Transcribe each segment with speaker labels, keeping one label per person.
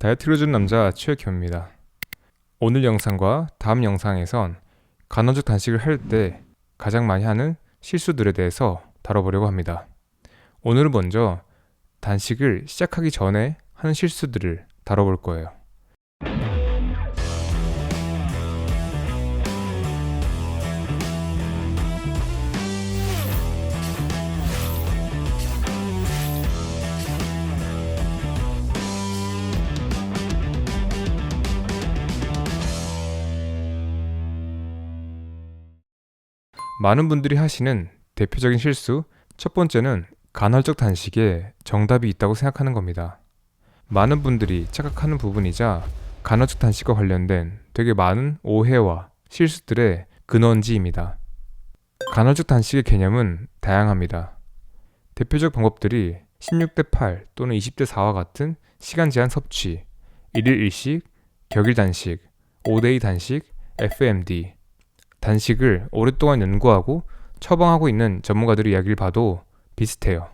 Speaker 1: 다이어트를 준 남자 최혁현입니다. 오늘 영상과 다음 영상에선 간헐적 단식을 할 때 가장 많이 하는 실수들에 대해서 다뤄보려고 합니다. 오늘은 먼저 단식을 시작하기 전에 하는 실수들을 다뤄볼 거예요. 많은 분들이 하시는 대표적인 실수, 첫 번째는 간헐적 단식에 정답이 있다고 생각하는 겁니다. 많은 분들이 착각하는 부분이자 간헐적 단식과 관련된 되게 많은 오해와 실수들의 근원지입니다. 간헐적 단식의 개념은 다양합니다. 대표적 방법들이 16대 8 또는 20대 4와 같은 시간 제한 섭취, 1일 1식, 격일 단식, 5대2 단식, FMD, 단식을 오랫동안 연구하고 처방하고 있는 전문가들의 이야기를 봐도 비슷해요.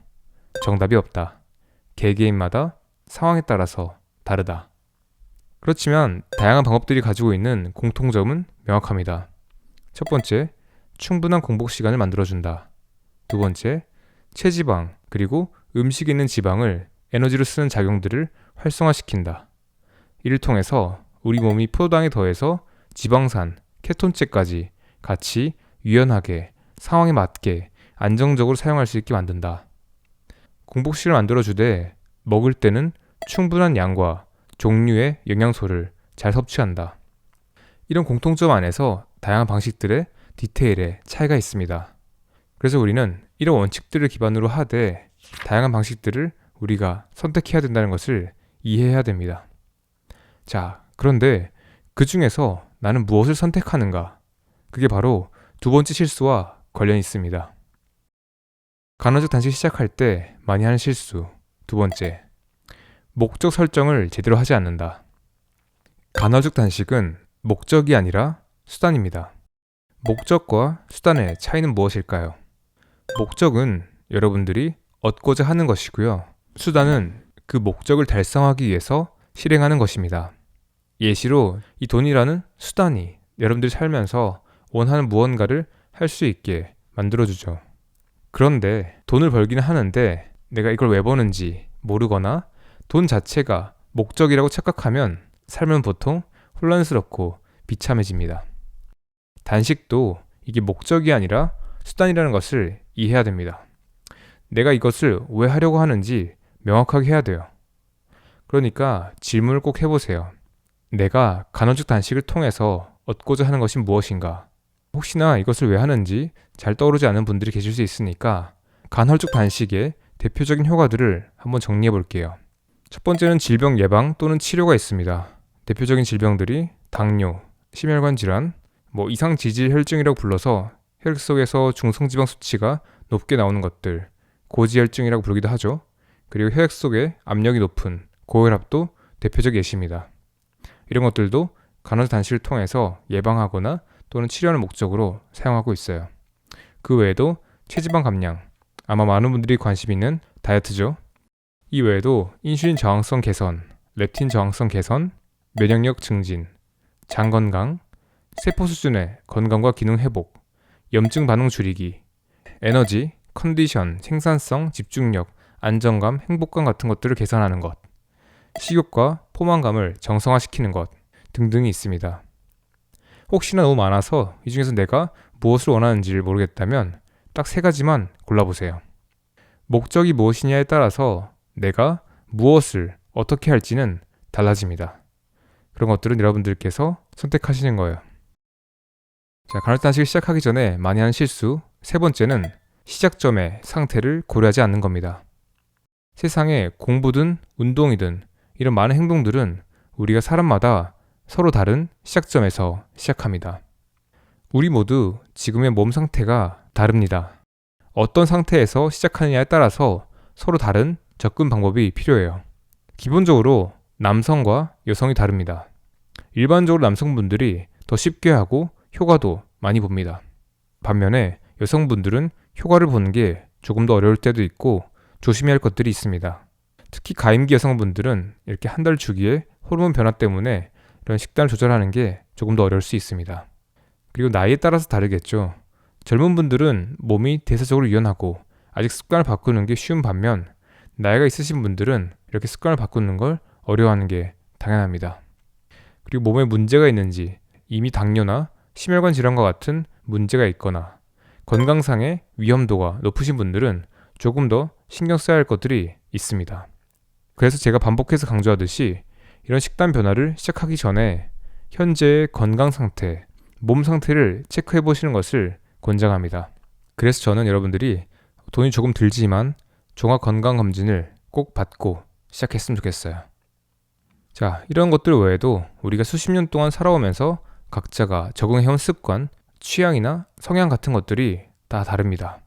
Speaker 1: 정답이 없다. 개개인마다 상황에 따라서 다르다. 그렇지만 다양한 방법들이 가지고 있는 공통점은 명확합니다. 첫 번째, 충분한 공복 시간을 만들어준다. 두 번째, 체지방 그리고 음식에 있는 지방을 에너지로 쓰는 작용들을 활성화시킨다. 이를 통해서 우리 몸이 포도당에 더해서 지방산, 케톤제까지 같이 유연하게 상황에 맞게 안정적으로 사용할 수 있게 만든다. 공복식을 만들어주되 먹을 때는 충분한 양과 종류의 영양소를 잘 섭취한다. 이런 공통점 안에서 다양한 방식들의 디테일에 차이가 있습니다. 그래서 우리는 이런 원칙들을 기반으로 하되 다양한 방식들을 우리가 선택해야 된다는 것을 이해해야 됩니다. 자, 그런데 그 중에서 나는 무엇을 선택하는가? 그게 바로 두 번째 실수와 관련이 있습니다. 간헐적 단식 시작할 때 많이 하는 실수. 두 번째, 목적 설정을 제대로 하지 않는다. 간헐적 단식은 목적이 아니라 수단입니다. 목적과 수단의 차이는 무엇일까요? 목적은 여러분들이 얻고자 하는 것이고요. 수단은 그 목적을 달성하기 위해서 실행하는 것입니다. 예시로 이 돈이라는 수단이 여러분들이 살면서 원하는 무언가를 할 수 있게 만들어주죠. 그런데 돈을 벌기는 하는데 내가 이걸 왜 버는지 모르거나 돈 자체가 목적이라고 착각하면 삶은 보통 혼란스럽고 비참해집니다. 단식도 이게 목적이 아니라 수단이라는 것을 이해해야 됩니다. 내가 이것을 왜 하려고 하는지 명확하게 해야 돼요. 그러니까 질문을 꼭 해보세요. 내가 간헐적 단식을 통해서 얻고자 하는 것이 무엇인가? 혹시나 이것을 왜 하는지 잘 떠오르지 않은 분들이 계실 수 있으니까 간헐적 단식의 대표적인 효과들을 한번 정리해 볼게요. 첫 번째는 질병 예방 또는 치료가 있습니다. 대표적인 질병들이 당뇨, 심혈관 질환, 이상지질 혈증이라고 불러서 혈액 속에서 중성지방 수치가 높게 나오는 것들, 고지혈증이라고 부르기도 하죠. 그리고 혈액 속에 압력이 높은 고혈압도 대표적 예시입니다. 이런 것들도 간헐적 단식을 통해서 예방하거나 또는 치료하는 목적으로 사용하고 있어요. 그 외에도 체지방 감량, 아마 많은 분들이 관심 있는 다이어트죠. 이 외에도 인슐린 저항성 개선, 렙틴 저항성 개선, 면역력 증진, 장 건강, 세포 수준의 건강과 기능 회복, 염증 반응 줄이기, 에너지, 컨디션, 생산성, 집중력, 안정감, 행복감 같은 것들을 개선하는 것, 식욕과 포만감을 정상화시키는 것 등등이 있습니다. 혹시나 너무 많아서 이 중에서 내가 무엇을 원하는지를 모르겠다면 딱 3가지만 골라보세요. 목적이 무엇이냐에 따라서 내가 무엇을 어떻게 할지는 달라집니다. 그런 것들은 여러분들께서 선택하시는 거예요. 자, 간헐적 단식을 시작하기 전에 많이 하는 실수, 3번째는 시작점의 상태를 고려하지 않는 겁니다. 세상에 공부든 운동이든 이런 많은 행동들은 우리가 사람마다 서로 다른 시작점에서 시작합니다. 우리 모두 지금의 몸 상태가 다릅니다. 어떤 상태에서 시작하느냐에 따라서 서로 다른 접근 방법이 필요해요. 기본적으로 남성과 여성이 다릅니다. 일반적으로 남성분들이 더 쉽게 하고 효과도 많이 봅니다. 반면에 여성분들은 효과를 보는 게 조금 더 어려울 때도 있고 조심해야 할 것들이 있습니다. 특히 가임기 여성분들은 이렇게 한 달 주기에 호르몬 변화 때문에 이런 식단을 조절하는 게 조금 더 어려울 수 있습니다. 그리고 나이에 따라서 다르겠죠. 젊은 분들은 몸이 대사적으로 유연하고 아직 습관을 바꾸는 게 쉬운 반면 나이가 있으신 분들은 이렇게 습관을 바꾸는 걸 어려워하는 게 당연합니다. 그리고 몸에 문제가 있는지 이미 당뇨나 심혈관 질환과 같은 문제가 있거나 건강상의 위험도가 높으신 분들은 조금 더 신경 써야 할 것들이 있습니다. 그래서 제가 반복해서 강조하듯이 이런 식단 변화를 시작하기 전에 현재의 건강 상태, 몸 상태를 체크해 보시는 것을 권장합니다. 그래서 저는 여러분들이 돈이 조금 들지만 종합 건강 검진을 꼭 받고 시작했으면 좋겠어요. 자, 이런 것들 외에도 우리가 수십 년 동안 살아오면서 각자가 적응해온 습관, 취향이나 성향 같은 것들이 다 다릅니다.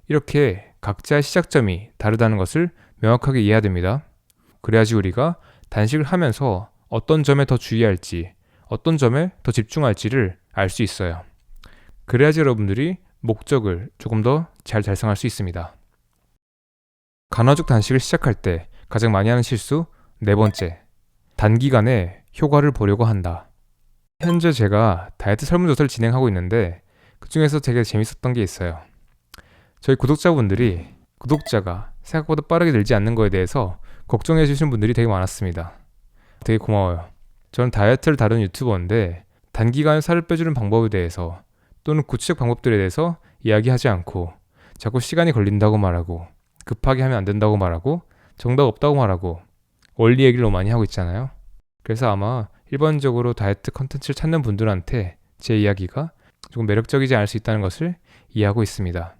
Speaker 1: 이렇게 각자의 시작점이 다르다는 것을 명확하게 이해해야 됩니다. 그래야지 우리가 단식을 하면서 어떤 점에 더 주의할지, 어떤 점에 더 집중할지를 알 수 있어요. 그래야지 여러분들이 목적을 조금 더 잘 달성할 수 있습니다. 간헐적 단식을 시작할 때 가장 많이 하는 실수 4번째, 단기간에 효과를 보려고 한다. 현재 제가 다이어트 설문조사를 진행하고 있는데 그 중에서 되게 재밌었던 게 있어요. 저희 구독자분들이 구독자가 생각보다 빠르게 늘지 않는 거에 대해서 걱정해 주시는 분들이 되게 많았습니다. 되게 고마워요. 저는 다이어트를 다루는 유튜버인데 단기간에 살을 빼주는 방법에 대해서 또는 구체적 방법들에 대해서 이야기하지 않고 자꾸 시간이 걸린다고 말하고 급하게 하면 안 된다고 말하고 정답 없다고 말하고 원리 얘기를 너무 많이 하고 있잖아요. 그래서 아마 일반적으로 다이어트 컨텐츠를 찾는 분들한테 제 이야기가 조금 매력적이지 않을 수 있다는 것을 이해하고 있습니다.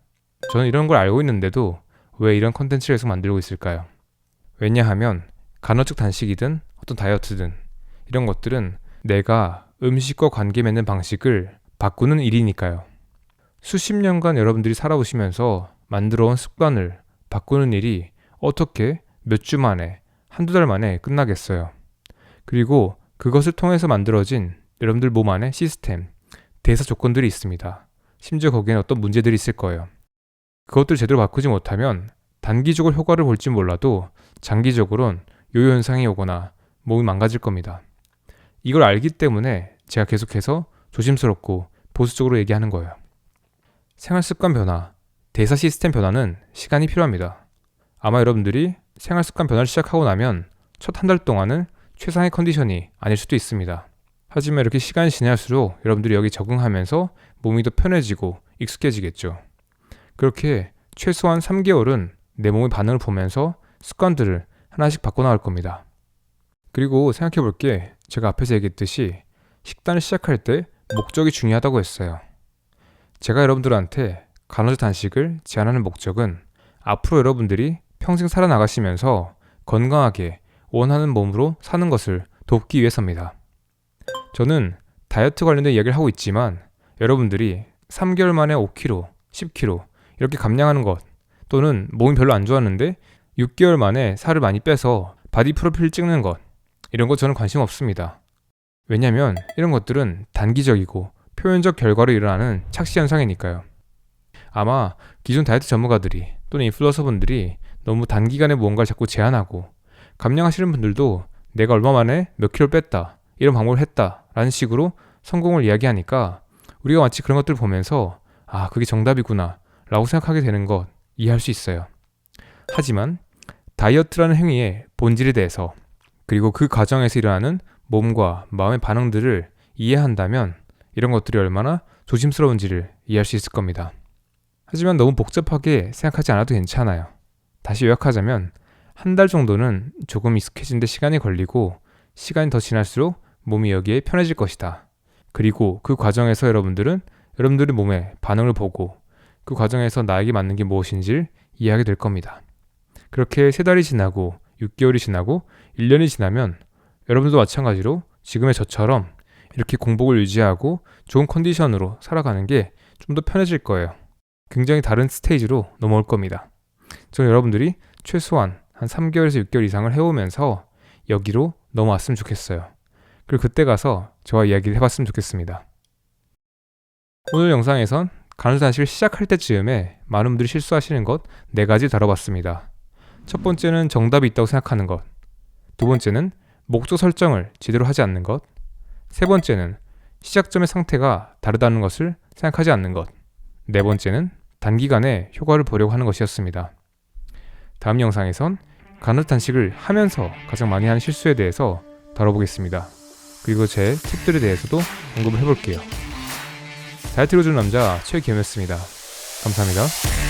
Speaker 1: 저는 이런 걸 알고 있는데도 왜 이런 컨텐츠를 계속 만들고 있을까요? 왜냐하면 간헐적 단식이든 어떤 다이어트든 이런 것들은 내가 음식과 관계 맺는 방식을 바꾸는 일이니까요. 수십 년간 여러분들이 살아오시면서 만들어온 습관을 바꾸는 일이 어떻게 몇 주 만에, 한두 달 만에 끝나겠어요. 그리고 그것을 통해서 만들어진 여러분들 몸 안에 시스템, 대사 조건들이 있습니다. 심지어 거기에는 어떤 문제들이 있을 거예요. 그것들을 제대로 바꾸지 못하면 단기적으로 효과를 볼지 몰라도 장기적으로는 요요 현상이 오거나 몸이 망가질 겁니다. 이걸 알기 때문에 제가 계속해서 조심스럽고 보수적으로 얘기하는 거예요. 생활습관 변화, 대사 시스템 변화는 시간이 필요합니다. 아마 여러분들이 생활습관 변화를 시작하고 나면 첫 한 달 동안은 최상의 컨디션이 아닐 수도 있습니다. 하지만 이렇게 시간이 지날수록 여러분들이 여기 적응하면서 몸이 더 편해지고 익숙해지겠죠. 그렇게 최소한 3개월은 내 몸의 반응을 보면서 습관들을 하나씩 바꿔나갈 겁니다. 그리고 생각해 볼 게 제가 앞에서 얘기했듯이 식단을 시작할 때 목적이 중요하다고 했어요. 제가 여러분들한테 간헐적 단식을 제안하는 목적은 앞으로 여러분들이 평생 살아나가시면서 건강하게 원하는 몸으로 사는 것을 돕기 위해서입니다. 저는 다이어트 관련된 이야기를 하고 있지만 여러분들이 3개월 만에 5kg, 10kg 이렇게 감량하는 것 또는 몸이 별로 안 좋았는데 6개월 만에 살을 많이 빼서 바디 프로필 찍는 것 이런 거 저는 관심 없습니다. 왜냐면 이런 것들은 단기적이고 표면적 결과로 일어나는 착시 현상이니까요. 아마 기존 다이어트 전문가들이 또는 인플루언서분들이 너무 단기간에 무언가를 자꾸 제안하고 감량하시는 분들도 내가 얼마 만에 몇 킬로 뺐다 이런 방법을 했다 라는 식으로 성공을 이야기하니까 우리가 마치 그런 것들을 보면서 아 그게 정답이구나 라고 생각하게 되는 것 이해할 수 있어요. 하지만 다이어트라는 행위의 본질에 대해서 그리고 그 과정에서 일어나는 몸과 마음의 반응들을 이해한다면 이런 것들이 얼마나 조심스러운지를 이해할 수 있을 겁니다. 하지만 너무 복잡하게 생각하지 않아도 괜찮아요. 다시 요약하자면 한 달 정도는 조금 익숙해지는데 시간이 걸리고 시간이 더 지날수록 몸이 여기에 편해질 것이다. 그리고 그 과정에서 여러분들은 여러분들의 몸의 반응을 보고 그 과정에서 나에게 맞는 게 무엇인지를 이해하게 될 겁니다. 그렇게 3달이 지나고 6개월이 지나고 1년이 지나면 여러분들도 마찬가지로 지금의 저처럼 이렇게 공복을 유지하고 좋은 컨디션으로 살아가는 게 좀 더 편해질 거예요. 굉장히 다른 스테이지로 넘어올 겁니다. 저는 여러분들이 최소한 한 3개월에서 6개월 이상을 해오면서 여기로 넘어왔으면 좋겠어요. 그리고 그때 가서 저와 이야기를 해봤으면 좋겠습니다. 오늘 영상에선 간헐적 단식을 시작할 때쯤에 많은 분들이 실수하시는 것 4가지 다뤄봤습니다. 첫 번째는 정답이 있다고 생각하는 것. 두 번째는 목적 설정을 제대로 하지 않는 것. 세 번째는 시작점의 상태가 다르다는 것을 생각하지 않는 것. 네 번째는 단기간에 효과를 보려고 하는 것이었습니다. 다음 영상에선 간헐적 단식을 하면서 가장 많이 하는 실수에 대해서 다뤄보겠습니다. 그리고 제 팁들에 대해서도 언급을 해볼게요. 다이어트를 해주는 남자 최기현이었습니다. 감사합니다.